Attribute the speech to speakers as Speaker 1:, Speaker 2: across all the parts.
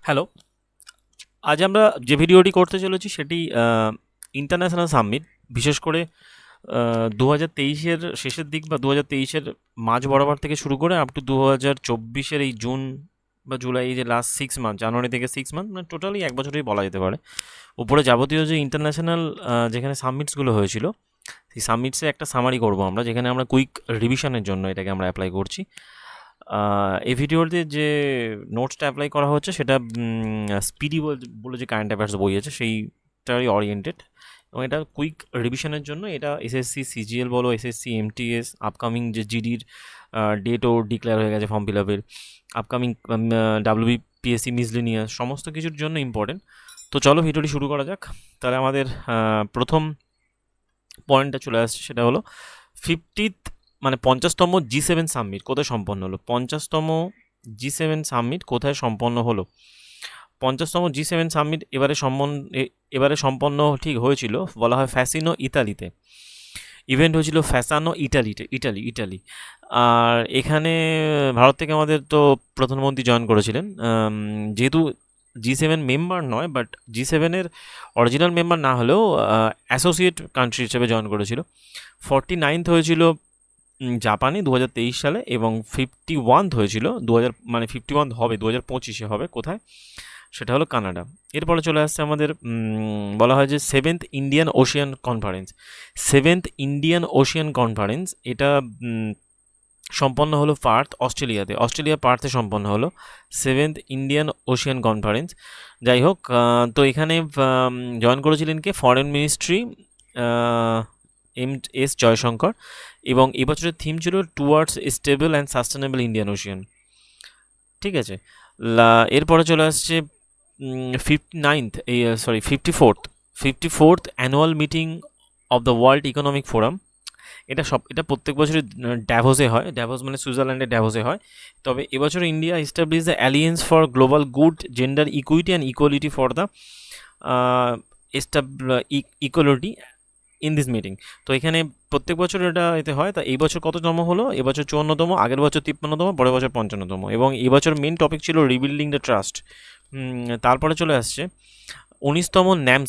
Speaker 1: Hello, আজ আমরা যে ভিডিওটি করতে চলেছি সেটি ইন্টারন্যাশনাল সামিট, বিশেষ করে 2023-এর শেষের দিক বা 2023-এর মাঝ বরাবর থেকে শুরু করে আপ টু 2024-এর এই জুন বা জুলাই, এই যে লাস্ট 6 মান্থ, জানুয়ারি থেকে 6 মান্থ, মানে টোটালি এক বছরই বলা যেতে পারে। উপরে যাবতীয় যে ইন্টারন্যাশনাল যেখানে সামিটসগুলো হয়েছিল, সেই সামিটসে একটা সামারি করব আমরা, যেখানে আমরা কুইক রিভিশনের জন্য এটাকে আমরা অ্যাপ্লাই করছি। এই ভিডিওতে যে নোটসটা অ্যাপ্লাই করা হচ্ছে সেটা স্পিডি বলে যে কারেন্ট অ্যাফেয়ার্স বই আছে সেইটারই ওরিয়েন্টেড, এবং এটা কুইক রিভিশনের জন্য। এটা এসএসসি সিজিএল বলো, এসএসসি এমটিএস, আপকামিং যে জিডির ডেটও ডিক্লেয়ার হয়ে গেছে ফর্ম ফিল আপের, আপকামিং ডাব্লিউবিপিএসসি মিসলিনিয়াস, সমস্ত কিছুর জন্য ইম্পর্টেন্ট। তো চলো ভিডিওটি শুরু করা যাক। তাহলে আমাদের প্রথম পয়েন্টটা চলে আসছে, সেটা হলো 50th মানে 50তম G7 সামিট কোথায় সম্পন্ন হলো। 50তম G7 সামিট কোথায় সম্পন্ন হলো? 50তম G7 সামিট এবারে সম্পন্ন ঠিক হয়েছিল, বলা হয় ফ্যাসিনো, ইতালিতে। ইভেন্ট হয়েছিল ফ্যাসানো, ইটালি। আর এখানে ভারত থেকে আমাদের তো প্রধানমন্ত্রী জয়েন করেছিলেন। যেহেতু G7 মেম্বার নয়, বাট G7-এর অরিজিনাল মেম্বার না হলেও অ্যাসোসিয়েট কান্ট্রি হিসেবে জয়েন করেছিল। 49th হয়েছিল জাপানে 2023 সালে, এবং 51th হয়েছিল 2000, মানে 51 হবে 2025-এ হবে কোথায়, সেটা হলো কানাডা। এরপরে চলে আসছে আমাদের বলা হয় যে সেভেন্থ ইন্ডিয়ান ওশিয়ান কনফারেন্স। এটা সম্পন্ন হলো অস্ট্রেলিয়া পার্থে সম্পন্ন হলো সেভেন্থ ইন্ডিয়ান ওশিয়ান কনফারেন্স। যাই হোক, তো এখানে জয়েন করেছিলেন কে? ফরেন মিনিস্ট্রি, এস জয়শঙ্কর, এবং এবছরের থিম ছিল towards stable and sustainable Indian Ocean. ঠিক আছে, এরপরে চলে আসছে 54th annual meeting of the world economic forum. এটা প্রত্যেক বছরই ড্যাভোসে হয়। ড্যাভোস মানে সুইজারল্যান্ডের ড্যাভোসে হয়। তবে এবছর India establish the alliance for global good, gender equity and equality for the equality in this meeting. তো এখানে প্রত্যেক বছর এতে হয়। তা এই বছর কততম হলো? এবছর 54তম, আগের বছর 53তম, পরের বছর 55তম, এবং এই বছর মেন টপিক ছিল রিবিল্ডিং দ্য ট্রাস্ট। তারপরে চলে আসছে 19তম ন্যাম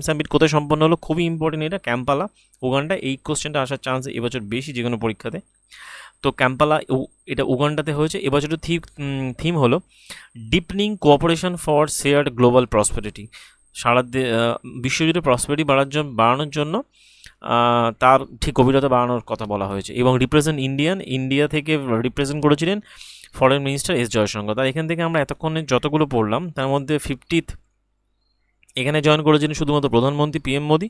Speaker 1: সামিট কোথায় সম্পন্ন হলো? খুবই ইম্পর্টেন্ট, এটা ক্যাম্পালা, উগান্ডা। এই কোশ্চেনটা আসার চান্স এবছর বেশি যে কোনো পরীক্ষাতে। তো ক্যাম্পালা, এটা উগান্ডাতে হয়েছে। এবছরের থিম হলো deepening cooperation for shared global prosperity. বিশ্বজুড়ে প্রসপেরিটি বাড়ানোর জন্য তার ঠিক গভীরতা বাড়ানোর কথা বলা হয়েছে। এবং ইন্ডিয়া থেকে রিপ্রেজেন্ট করেছিলেন ফরেন মিনিস্টার এস জয়শঙ্কর। তার এখান থেকে আমরা এতক্ষণে যতগুলো পড়লাম তার মধ্যে 50th এখানে জয়েন করেছেন শুধুমাত্র প্রধানমন্ত্রী পিএম মোদি,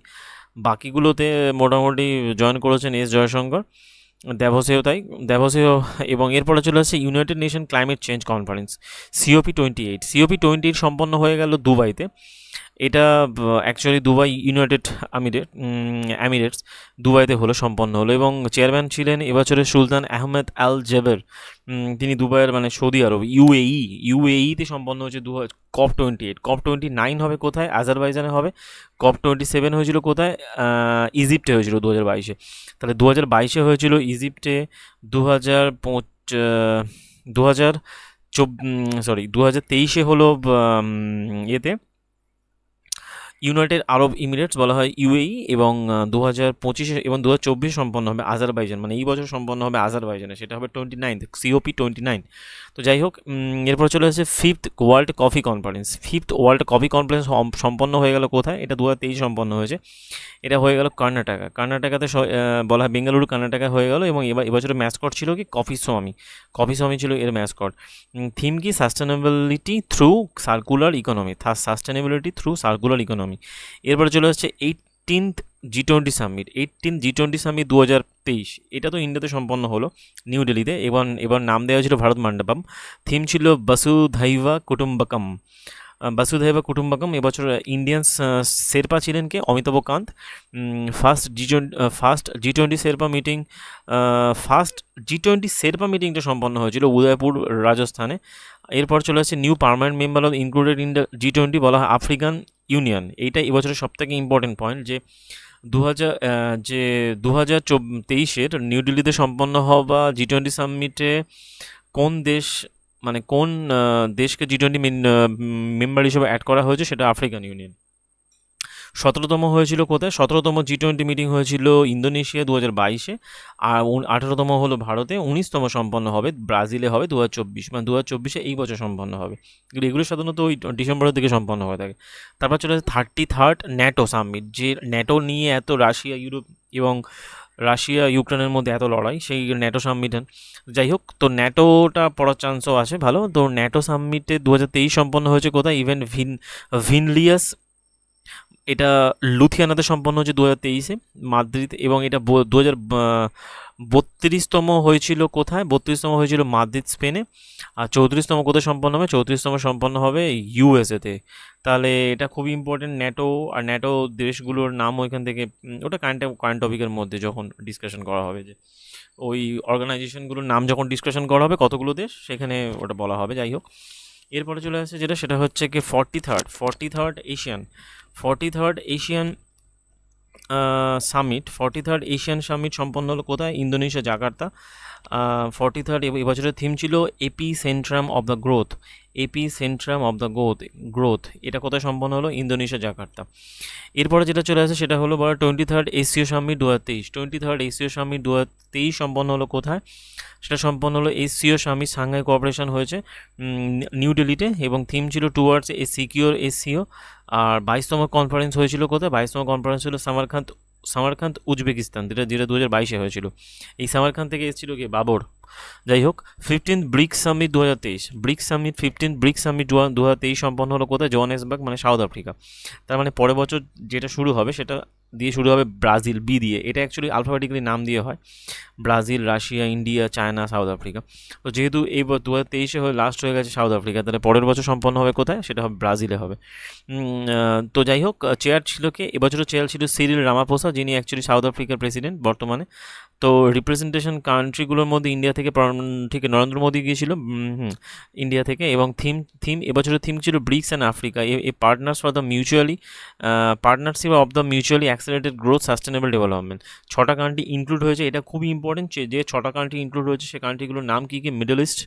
Speaker 1: বাকিগুলোতে মোটামুটি জয়েন করেছেন এস জয়শঙ্কর। দ্যাভোসেও। এবং এরপরে চলে আসছে United nation climate change conference, COP28 সম্পন্ন হয়ে গেল দুবাইতে। এটা অ্যাকচুয়ালি দুবাই ইউনাইটেড আমিরেটস, দুবাইতে সম্পন্ন হলো, এবং চেয়ারম্যান ছিলেন এবছরের সুলতান আহমেদ আল জেবের। তিনি দুবাইয়ের, মানে সৌদি আরব, ইউএইতে সম্পন্ন হয়েছে COP28 হবে কোথায়? আজারবাইজানে হবে। COP27 হয়েছিল কোথায়? ইজিপ্টে হয়েছিল 2022-এ। তাহলে 2022-এ হয়েছিল ইজিপ্টে, 2023-এ হলো ইয়েতে ইউনাইটেড আরব ইমিরেটস, বলা হয় ইউএই, এবং 2025 এবং 2024 সম্পন্ন হবে আজারবাইজান, মানে এই বছর সম্পন্ন হবে আজারবাইজানে, সেটা হবে 29th, COP29। তো যাই হোক, এরপর চলে আসছে ফিফথ ওয়ার্ল্ড কফি কনফারেন্স সম্পন্ন হয়ে গেল কোথায়? এটা 2023 সম্পন্ন হয়েছে। এটা হয়ে গেল কর্ণাটকাতে, বলা হয় বেঙ্গালুরু, কর্ণাটকা হয়ে গেল। এবং এবছরের ম্যাসকট ছিল কি? কফি স্বামী ছিল এর ম্যাসকট। থিম কি? Sustainability through circular economy. এরপরে চলে আসছে 18th G20 সামিট 2023। এটা তো ইন্ডিয়াতে সম্পন্ন হলো, নিউ দিল্লিতে। এবার নাম দেওয়া হয়েছিল ভারত মণ্ডপম। থিম ছিল বসুধৈব কুটুম্বকম। এবছর ইন্ডিয়ান শেরপা ছিলেন কে? অমিতাভ কান্ত। ফার্স্ট G20 শেরপা মিটিংটা সম্পন্ন হয়েছিল উদয়পুর, রাজস্থানে। এরপর চলে আসছে new permanent member of included in the G20, বলা হয় আফ্রিকান ইউনিয়ন। এইটা এবছরের সবথেকে ইম্পর্টেন্ট পয়েন্ট, যে 2023-এর নিউ দিল্লিতে সম্পন্ন হওয়া G20 সামিটে কোন দেশ মানে কোন দেশকে G20 মেম্বার হিসেবে অ্যাড করা হয়েছে, সেটা আফ্রিকান ইউনিয়ন। 17তম হয়েছিল কোথায়? 17তম G20 মিটিং হয়েছিল ইন্দোনেশিয়া 2022-এ, আর 18তম হলো ভারতে, 19তম সম্পন্ন হবে ব্রাজিলে হবে 2024, মানে 2024-এ এই বছর সম্পন্ন হবে। এগুলো সাধারণত ওই ডিসেম্বরের দিকে সম্পন্ন হয়ে থাকে। তারপর চলে আসে 33rd ন্যাটো সামিট, যে ন্যাটো নিয়ে এত রাশিয়া ইউরোপ এবং রাশিয়া ইউক্রেনের মধ্যে এত লড়াই, সেই ন্যাটো সামিট। যাই হোক, তো ন্যাটোটা পড়ার চান্সও আছে ভালো। তো ন্যাটো সামিটে 2023 সম্পন্ন হয়েছে কোথায়? ইভেন্ট ভিনলিয়াস, এটা লুথিয়ানাতে সম্পন্ন হয়েছে 2023-এ মাদ্রিদ, এবং এটা 2032তম হয়েছিল কোথায়? 32তম হয়েছিল মাদ্রিদ, স্পেনে। আর 34তম কোথায় সম্পন্ন হবে? 34তম সম্পন্ন হবে ইউএসএতে। তাহলে এটা খুবই ইম্পর্টেন্ট ন্যাটো, আর ন্যাটো দেশগুলোর নাম ওইখান থেকে ওটা কারেন্ট টপিকের মধ্যে যখন ডিসকাশন করা হবে, যে ওই অর্গানাইজেশনগুলোর নাম যখন ডিসকাশন করা হবে কতগুলো দেশ, সেখানে ওটা বলা হবে। যাই হোক, এরপরে চলে আসছে যেটা, সেটা হচ্ছে কি 43rd Asian summit. 43rd Asian summit সম্পন্ন হলো কোথায়? Indonesia, Jakarta. 43rd এবছরের থিম ছিল epicentrum of the growth. এটা কোথায় সম্পন্ন হলো? Indonesia, Jakarta. এরপরে যেটা চলে আসে সেটা হলো 23rd এশীয় সামিট 2023। 23rd এশীয় সামিট 2023 সম্পন্ন হলো কোথায়? সেটা সম্পন্ন হলো এশীয় সামিট সাংহাই কোঅপারেশন হয়েছে নিউ দিল্লিতে, এবং থিম ছিল টুয়ার্ডস এ সিকিউর এশীয়। আর 22তম কনফারেন্স হয়েছিল কোথায়? 22তম কনফারেন্স ছিল সামারকান্দ উজবেকিস্তান, যেটা 2022-এ হয়েছিল। এই সামারকান্দ থেকে এসেছিল কি? বাবর। যাই হোক, 15th bricks summit 2023, 15th bricks summit 2023 সম্পন্ন হলো কোথায়? জোহানেসবার্গ, মানে সাউথ আফ্রিকা। তার মানে পরের বছর যেটা শুরু হবে সেটা দিয়ে শুরু হবে ব্রাজিল, বি দিয়ে। এটা অ্যাকচুয়ালি আলফাবেটিক্যালি নাম দিয়ে হয়, Brazil, Russia, India, China, south Africa. তো যেহেতু এই 2023-এ লাস্ট হয়ে গেছে সাউথ আফ্রিকা, তাহলে পরের বছর সম্পন্ন হবে কোথায়? সেটা হবে ব্রাজিলে হবে। তো যাই হোক, চেয়ার ছিল কে? এবছরও চেয়ার ছিল সিরিল রামাফোসা, যিনি অ্যাকচুয়ালি সাউথ আফ্রিকার প্রেসিডেন্ট বর্তমানে। তো রিপ্রেজেন্টেশন কান্ট্রিগুলোর মধ্যে ইন্ডিয়া থেকে ঠিক নরেন্দ্র মোদী গিয়েছিল ইন্ডিয়া থেকে। এবং এবছরের থিম ছিল BRICS and Africa, a partnership of the mutually accelerated growth sustainable development. 6টা কান্ট্রি ইনক্লুড হয়েছে, এটা খুবই ইম্পর্টেন্ট। যে 6টা কান্ট্রি ইনক্লুড হয়েছে সে কান্ট্রিগুলোর নাম কী কী? মিডল ইস্ট,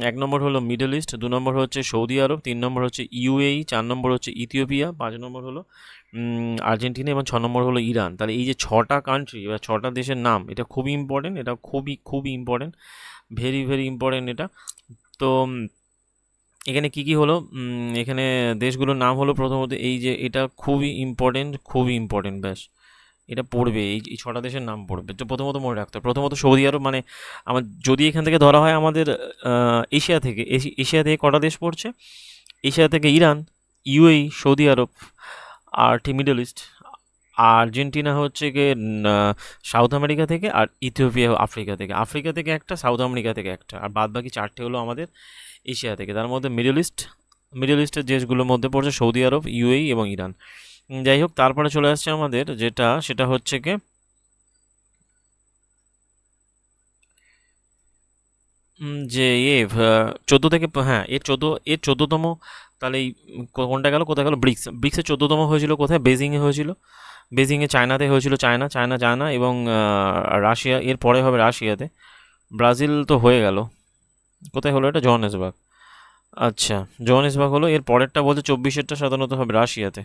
Speaker 1: 1 নম্বর হলো মিডল ইস্ট, 2 নম্বর হচ্ছে সৌদি আরব, 3 নম্বর হচ্ছে ইউএই, 4 নম্বর হচ্ছে ইথিওপিয়া, 5 নম্বর হলো আর্জেন্টিনা, এবং 6 নম্বর হলো ইরান। তাহলে এই যে 6টা কান্ট্রি বা 6টা দেশের নাম, এটা খুবই ইম্পর্টেন্ট, এটা খুবই ইম্পর্টেন্ট, ভেরি ভেরি ইম্পর্টেন্ট এটা। তো এখানে কি কি হলো? এখানে দেশগুলোর নাম হলো, প্রথমত এই যে এটা খুবই ইম্পর্টেন্ট, ব্যাস এটা পড়বে, এই 6টা দেশের নাম পড়বে। তো প্রথমত মনে রাখতে হবে, প্রথমত সৌদি আরব, মানে আমার যদি এখান থেকে ধরা হয় আমাদের এশিয়া থেকে কটা দেশ পড়ছে? এশিয়া থেকে ইরান, ইউএই, সৌদি আরব, আর মিডল ইস্ট। আর্জেন্টিনা হচ্ছে গিয়ে সাউথ আমেরিকা থেকে, আর ইথিওপিয়া আফ্রিকা থেকে একটা, সাউথ আমেরিকা থেকে একটা, আর বাদ বাকি 4টে হলো আমাদের এশিয়া থেকে। তার মধ্যে মিডল ইস্টের দেশগুলোর মধ্যে পড়ছে সৌদি আরব, ইউএই এবং ইরান। যাই হোক, তারপরে চলে আসছে আমাদের যেটা, সেটা হচ্ছে কি যে 14 থেকে, হ্যাঁ, এর 14তম। তাহলে এই কোনটা গেল, কোথায় গেল? ব্রিক্সের 14তম হয়েছিল কোথায়? বেজিংয়ে হয়েছিল। বেজিংয়ে চায়নাতে হয়েছিল, চায়না, এবং রাশিয়া এর পরে হবে রাশিয়াতে। ব্রাজিল তো হয়ে গেল, কোথায় হলো এটা? জোহানেসবার্গ। আচ্ছা, জোহানেসবার্গ হলো। এর পরেরটা বলছে 24-এরটা সাধারণত হবে রাশিয়াতে।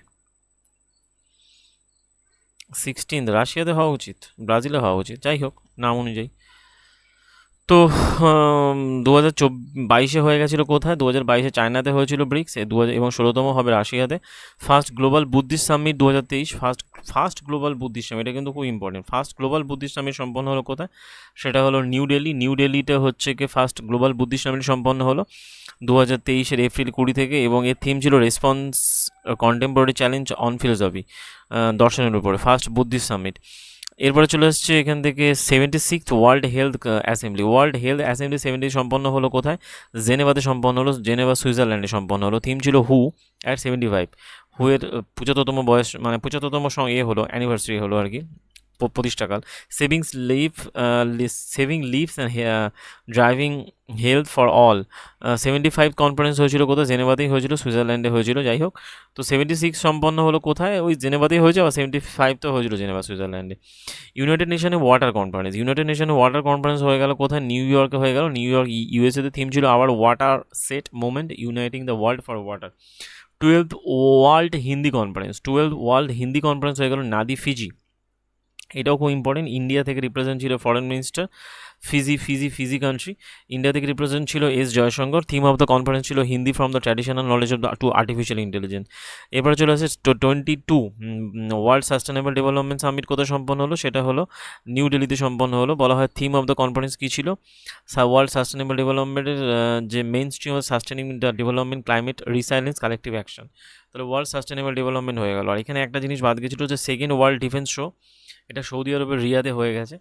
Speaker 1: 16 রাশিয়াতে হওয়া উচিত, ব্রাজিলে হওয়া উচিত, যাই হোক নাম অনুযায়ী। তো 2022-এ হয়ে গেছিলো কোথায়? 2022-এ চায়নাতে হয়েছিল ব্রিক্স, এবং 16তম হবে রাশিয়াতে। First global Buddhist summit 2023, first global Buddhist summit, এটা কিন্তু খুব important. First global Buddhist summit সম্পন্ন হলো কোথায়? সেটা হলো নিউ দিল্লিতে হচ্ছে কি ফার্স্ট গ্লোবাল বুদ্ধিস্ট সামিট সম্পন্ন হলো 2023-এর এপ্রিল 20 থেকে, এবং এর থিম ছিল response contemporary challenge on philosophy, দর্শনের উপরে, ফার্স্ট বুদ্ধিস্ট সামিট। এরপরে চলে আসছে এখান থেকে 76th ওয়ার্ল্ড হেলথ অ্যাসেম্বলি 70 সম্পন্ন হলো কোথায়? জেনেভাতে সম্পন্ন হলো, সুইজারল্যান্ডে সম্পন্ন হলো। থিম ছিল হু অ্যাট 75, হুয়ের 75তম বয়স, মানে 75তম হলো অ্যানিভার্সারি হলো আর কি, প্রতিষ্ঠাকাল। Saving lives and driving health for all. 75 conference হয়েছিল কোথায়? জেনেভাতেই হয়েছিল, সুইজারল্যান্ডে হয়েছিল। যাই হোক, তো 76 সম্পন্ন হলো কোথায়? ওই জেনেভাতেই হয়েছে, আবার 75 তো হয়েছিল জেনেভা, সুইজারল্যান্ডে। ইউনাইটেড নেশনে ওয়াটার কনফারেন্স, হয়ে গেল কোথায়? নিউ ইয়র্কে হয়ে গেল। New York, ইউএসএতে। থিম ছিল আবার watershed moment, uniting the world for water. 12th world Hindi conference হয়ে গেল নাদি, ফিজি। এটাও খুব ইম্পর্টেন্ট। ইন্ডিয়া থেকে রিপ্রেজেন্ট ছিল foreign minister. Fiji country. India থেকে রিপ্রেজেন্ট ছিল S Jaishankar. Theme of the conference ছিল Hindi from the traditional knowledge of the to artificial intelligence. এবারে চলে আসে 22 ওয়ার্ল্ড সাস্টেনেবল ডেভেলপমেন্ট সামিট কোথায় সম্পন্ন হলো? সেটা হলো নিউ দিল্লিতে সম্পন্ন হলো। বলা হয় থিম অফ দ্য কনফারেন্স কী ছিল? ওয়ার্ল্ড সাস্টেনেবল ডেভেলপমেন্টের যে main stream of sustaining the development, climate, resilience, collective action. তাহলে ওয়ার্ল্ড সাস্টেনেবল ডেভেলপমেন্ট হয়ে গেল। আর এখানে একটা জিনিস বাদ গেছিলো, যে সেকেন্ড ওয়ার্ল্ড ডিফেন্স শো, এটা সৌদি আরবের রিয়াদে হয়ে গেছে,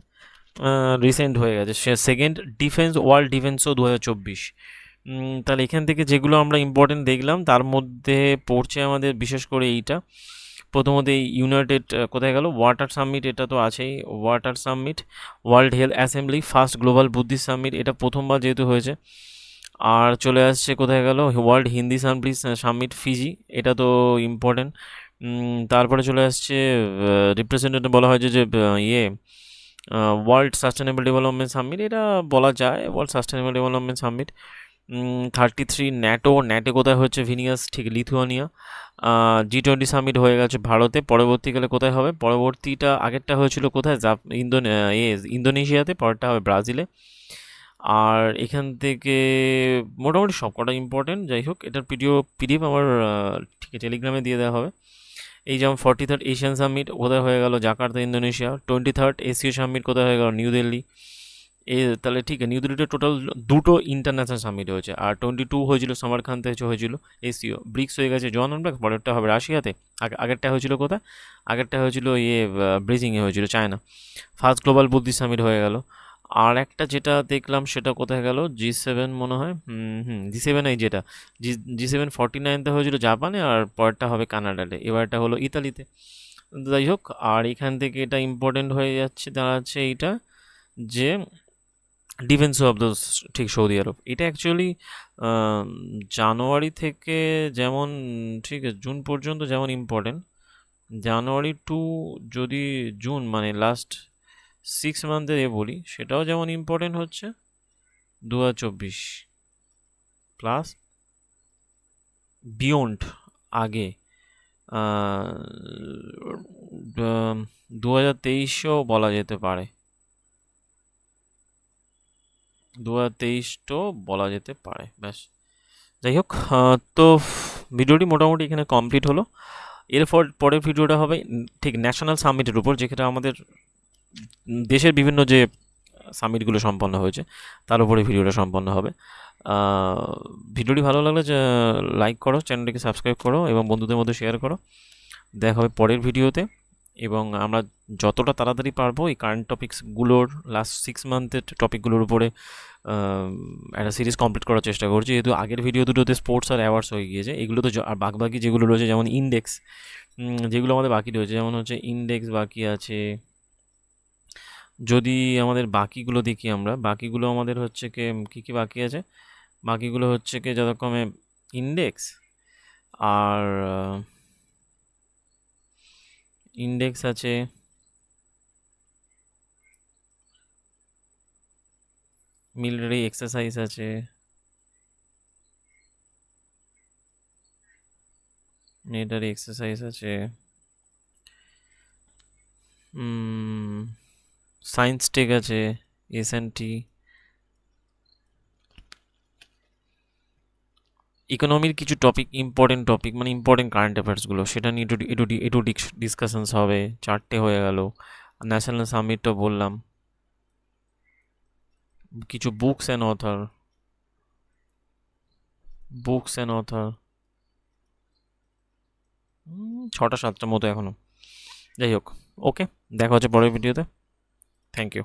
Speaker 1: রিসেন্ট হয়ে গেছে। Second world defence show 2024। তাহলে এখান থেকে যেগুলো আমরা ইম্পর্টেন্ট দেখলাম, তার মধ্যে পড়ছে আমাদের বিশেষ করে এইটা। প্রথমত এই ইউনাইটেড কোথায় গেল? ওয়াটার সামিট, এটা তো আছেই। Water summit, world health assembly, first global Buddhist summit, এটা প্রথমবার যেহেতু হয়েছে। আর চলে আসছে কোথায় গেল? ওয়ার্ল্ড হিন্দি সামিট, ফিজি, এটা তো ইম্পর্টেন্ট। তারপরে চলে আসছে রিপ্রেজেন্টেটিভ, বলা হয় যে ইয়ে ওয়ার্ল্ড সাস্টেনেবল ডেভেলপমেন্ট সামিট, এটা বলা যায় world sustainable development summit. 33 NATO কোথায় হচ্ছে? ভিনিয়াস, ঠিক, লিথুয়ানিয়া। G20 সামিট হয়ে গেছে ভারতে। পরবর্তীকালে কোথায় হবে? আগেরটা হয়েছিল কোথায়? ইন্দোনেশিয়াতে, পরেরটা হবে ব্রাজিলে। আর এখান থেকে মোটামুটি সব কটা ইম্পর্টেন্ট। যাই হোক, এটার পিডিএফ আমার ঠিক টেলিগ্রামে দিয়ে দেওয়া হবে। এই যেমন 43rd এশিয়ান সামিট কোথায় হয়ে গেল? Jakarta, Indonesia. 23rd SEO summit কোথায় হয়ে গেল? নিউ দিল্লি। তাহলে ঠিক আছে, নিউ দিল্লিতে টোটাল 2টো ইন্টারন্যাশনাল সামিট হয়েছে। আর 22 হয়েছিল সামারখান্তে, হয়েছিল এসিও। ব্রিক্স হয়ে গেছে জোহানেসবার্গ, পরেরটা হবে রাশিয়াতে। আগেরটা হয়েছিল কোথায়? আগেরটা হয়েছিল ব্রিজিংয়ে হয়েছিল, China. First global Buddhist summit হয়ে গেল। আর একটা যেটা দেখলাম সেটা কোথায় গেল? G7 মনে হয়। G7, এই যেটা G7 49তে হয়েছিল জাপানে, আর পরেরটা হবে কানাডাতে, এবারটা হলো ইতালিতে। যাই হোক, আর এখান থেকে এটা ইম্পর্টেন্ট হয়ে দাঁড়াচ্ছে এইটা, যে ডিফেন্স অফ দ্য, ঠিক, সৌদি আরব। এটা অ্যাকচুয়ালি জানুয়ারি থেকে যেমন, ঠিক আছে, জুন পর্যন্ত যেমন ইম্পর্টেন্ট, জানুয়ারি টু যদি জুন, মানে লাস্ট 6 মান্থের বলি, সেটাও যেমন ইম্পর্টেন্ট হচ্ছে 2024 প্লাস বিয়ন্ড, আগে 2023ও বলা যেতে পারে, 2023ও বলা যেতে পারে। ব্যাস, যাই হোক, তো ভিডিওটি মোটামুটি এখানে কমপ্লিট হলো। এরপর পরের ভিডিওটা হবে ঠিক ন্যাশনাল সামিটের উপর, যেখানে আমাদের দেশের বিভিন্ন যে সামিটগুলো সম্পন্ন হয়েছে তার উপরে ভিডিওটা সম্পন্ন হবে। ভিডিওটি ভালো লাগলে যে লাইক করো, চ্যানেলটিকে সাবস্ক্রাইব করো এবং বন্ধুদের মধ্যে শেয়ার করো। দেখা হবে পরের ভিডিওতে, এবং আমরা যতটা তাড়াতাড়ি পারবো এই কারেন্ট টপিকসগুলোর, লাস্ট 6 মান্থের টপিকগুলোর উপরে একটা সিরিজ কমপ্লিট করার চেষ্টা করছি। যেহেতু আগের ভিডিও দুটোতে স্পোর্টস আর অ্যাওয়ার্ডস হয়ে গিয়েছে, এগুলো তো আর বাকি যেগুলো রয়েছে, যেমন ইন্ডেক্স, যেগুলো আমাদের বাকি রয়েছে, যেমন হচ্ছে ইন্ডেক্স বাকি আছে। যদি আমাদের বাকিগুলো দেখি, আমরা বাকিগুলো আমাদের হচ্ছে কী কী বাকি আছে? বাকিগুলো হচ্ছে যথাক্রমে ইন্ডেক্স, আর ইন্ডেক্স আছে, মিলিটারি এক্সারসাইজ আছে, সায়েন্স টেক আছে, S&T, ইকোনমির কিছু টপিক, ইম্পর্টেন্ট টপিক, মানে ইম্পর্টেন্ট কারেন্ট অ্যাফেয়ার্সগুলো, সেটা নিয়ে একটু ডিসকাশনস হবে। 4টে হয়ে গেল। ন্যাশনাল সামিটটা বললাম। কিছু বুকস অ্যান্ড অথর 6টা 7টার মতো এখনো। যাই হোক, ওকে, দেখা হচ্ছে পরের ভিডিওতে। Thank you.